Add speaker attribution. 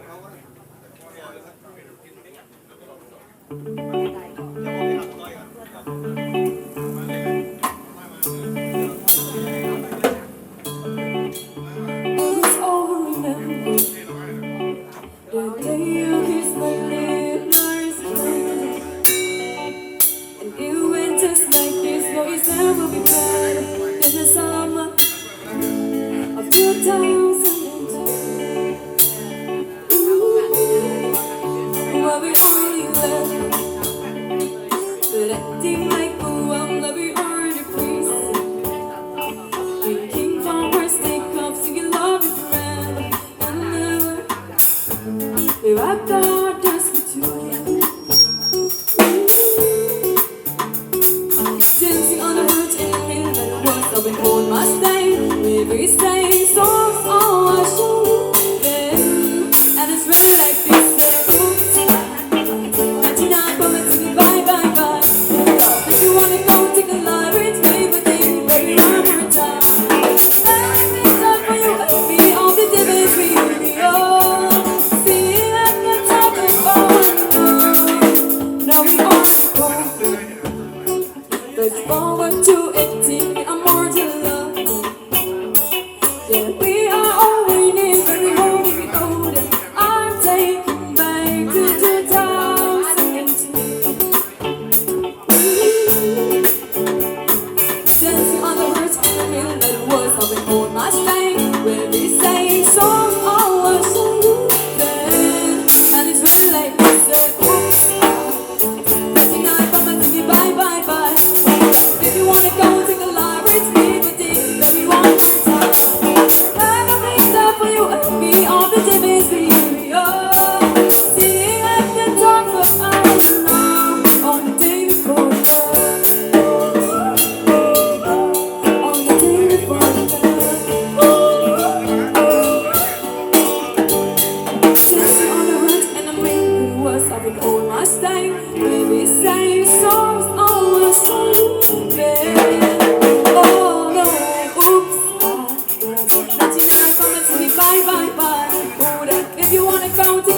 Speaker 1: It's all remember the day you kissed my lips, and it went just like this. No, it's never be better in the summer of 2002. Well, we only left, but acting like a well, love we already pleased. Thinking from worst take off, singing love you forever and never. Here I got just for two. Dancing on the roof in the middle of the woods, I've been on my stay. Maybe stay so I show them. And it's really like this. 99 promise me bye bye bye. If you wanna go take a lie with me, but then baby one more time. Let me stop for you and me, all the difference we be all. See, I can talk about now we are gone. Let's forward to 18, I'm more to love. Yeah, we are all we need, but we won't be older. I'm taking back to 2002. Dancing on the words in the middle of the woods, I've been on my stay. Where we say songs, all our so good then. And it's really like we say, oops, 99 promise me bye bye bye. If you wanna go take a lie with me, but then baby one more time. Let me stop for you and me, all the difference we are. See, I can talk about now on the day before love. On the day before love. Dancing on the roof and I'm waiting was I've been on my stay. Baby say songs all the song, baby. Oh no, oops, I 99 promise me bye bye bye. Oh, that if you wanna go to